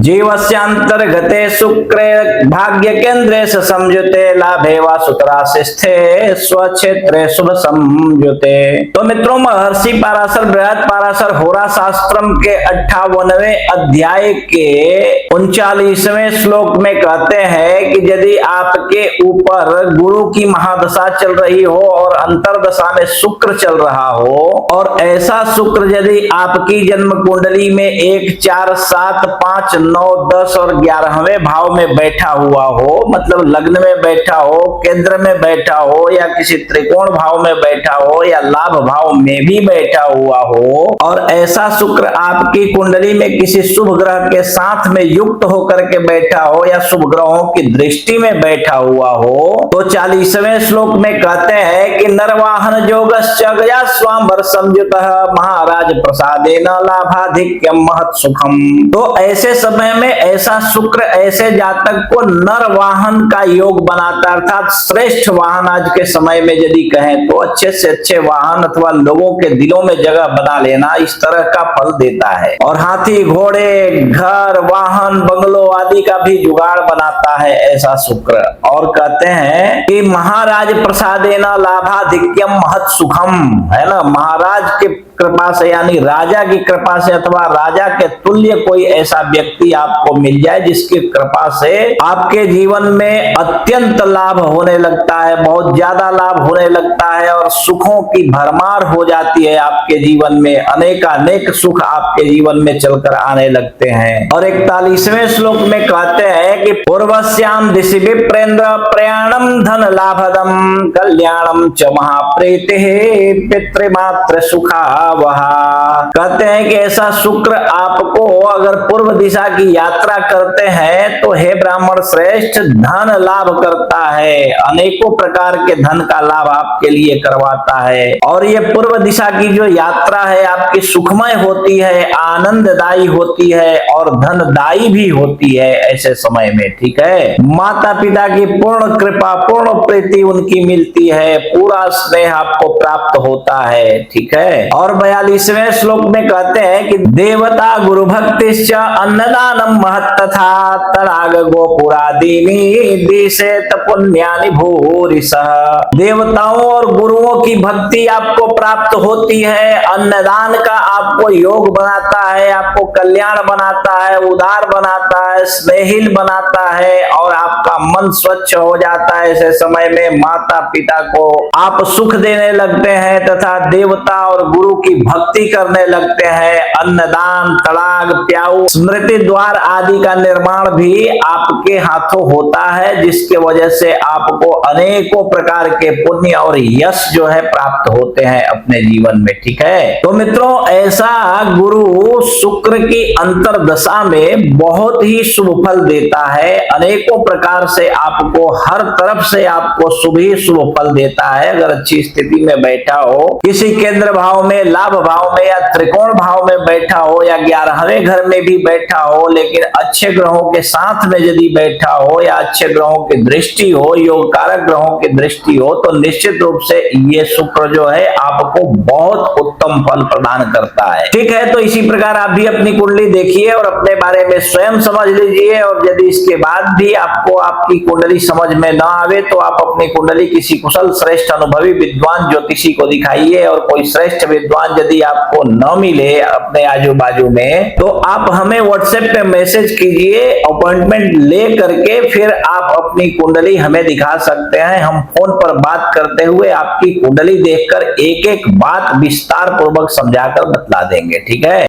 जीवस्यांतर्गते शुक्रे भाग्य केंद्रे संयुते लाभे वा सूत्रास्थे स्वक्षेत्रे शुभ संयुते। तो मित्रों, महर्षि पाराशर बृहद पाराशर होरा शास्त्रम के 58वें अध्याय के 39वें श्लोक में कहते हैं कि यदि आपके ऊपर गुरु की महादशा चल रही हो और अंतरदशा में शुक्र चल रहा हो, और ऐसा शुक्र यदि आपकी जन्म कुंडली में 1, 4, 7, 5, 9, 10 और 11वें भाव में बैठा हुआ हो, मतलब लग्न में बैठा हो, केंद्र में बैठा हो, या किसी त्रिकोण भाव में बैठा हो, या लाभ भाव में भी बैठा हुआ हो, और ऐसा शुक्र आपकी कुंडली में किसी शुभ ग्रह के साथ में युक्त होकर के बैठा हो, या शुभ ग्रहों की दृष्टि में बैठा हुआ हो, तो 40वें श्लोक में कहते हैं कि नरवाहन जोगश्च गया स्वांबर संयुतः महाराज प्रसादेन लाभाधिक्यम महत् सुखम। तो ऐसे समय में ऐसा शुक्र ऐसे जातक को नर वाहन का योग बनाता, अर्थात श्रेष्ठ वाहन आज के समय में यदि कहें तो अच्छे से अच्छे वाहन अथवा लोगों के दिलों में जगह बना लेना, इस तरह का फल देता है। और हाथी, घोड़े, घर, वाहन, बंगलो आदि का भी जुगाड़ बनाता है ऐसा शुक्र। और कहते हैं कि महाराज प्रसादेन लाभाधिक्यम महत् सुखम, है ना, महाराज के कृपा से यानी राजा की कृपा से अथवा राजा के तुल्य कोई ऐसा व्यक्ति आपको मिल जाए जिसकी कृपा से आपके जीवन में अत्यंत लाभ होने लगता है, बहुत ज्यादा लाभ होने लगता है और सुखों की भरमार हो जाती है आपके जीवन में, अनेकानेक सुख आपके जीवन में चलकर आने लगते हैं। और 41वें श्लोक में कहते हैं कि पूर्वस्याम दिशि विप्रेंद्र प्रयाणम धन लाभदम कल्याणम च महाप्रीति पितृमात्र सुखा वहा। कहते हैं कि ऐसा शुक्र आपको अगर पूर्व दिशा की यात्रा करते हैं तो हे ब्राह्मण श्रेष्ठ धन लाभ करता है, अनेकों प्रकार के धन का लाभ आपके लिए करवाता है। और ये पूर्व दिशा की जो यात्रा है आपकी सुखमय होती है, आनंददायी होती है और धनदायी भी होती है ऐसे समय में, ठीक है। माता पिता की पूर्ण कृपा, पूर्ण प्रीति उनकी मिलती है, पूरा स्नेह आपको प्राप्त होता है, ठीक है। और 42वें श्लोक में कहते हैं कि देवता गुरु भक्तिश्च अन्नदानम महत्तथा तडाग गोपुरादीनि दिशेत पुण्यानि भूरिशः। देवताओं और गुरुओं की भक्ति आपको प्राप्त होती है, अन्नदान का आपको योग बनाता है, आपको कल्याण बनाता है, उदार बनाता है, स्नेहिल बनाता है और आपका मन स्वच्छ हो जाता है। ऐसे समय में माता पिता को आप सुख देने लगते हैं तथा देवता और गुरु की भक्ति करने लगते हैं। अन्नदान, तड़ाग, प्याऊ, स्मृति द्वार आदि का निर्माण भी आपके हाथों होता है, जिसके वजह से आपको अनेकों प्रकार के पुण्य और यश जो है प्राप्त होते हैं अपने जीवन में, ठीक है। तो मित्रों, ऐसा गुरु शुक्र की अंतरदशा में बहुत ही शुभ फल देता है, अनेकों प्रकार से आपको हर तरफ से आपको शुभ ही शुभ फल देता है। अगर अच्छी स्थिति में बैठा हो, किसी केंद्र भाव में, लाभ भाव में या त्रिकोण भाव में बैठा हो या 11वें घर में भी बैठा हो, लेकिन अच्छे ग्रहों के साथ में यदि बैठा हो या अच्छे ग्रहों की दृष्टि हो, योग कारक ग्रहों की दृष्टि हो, तो निश्चित रूप से ये शुक्र जो है आपको बहुत उत्तम फल प्रदान करता है, ठीक है। तो इसी प्रकार आप भी अपनी कुंडली देखिए और अपने बारे में स्वयं समझ लीजिए। और यदि इसके बाद भी आपको आपकी कुंडली समझ में न आवे तो आप अपनी कुंडली किसी कुशल श्रेष्ठ अनुभवी विद्वान ज्योतिषी को दिखाइए। और कोई श्रेष्ठ विद्वान यदि आपको न मिले अपने आजू बाजू में तो आप हमें व्हाट्सएप पे मैसेज कीजिए, अपॉइंटमेंट ले करके फिर आप अपनी कुंडली हमें दिखा सकते हैं। हम फोन पर बात करते हुए आपकी कुंडली देखकर एक एक बात विस्तार पूर्वक समझाकर बतला देंगे, ठीक है।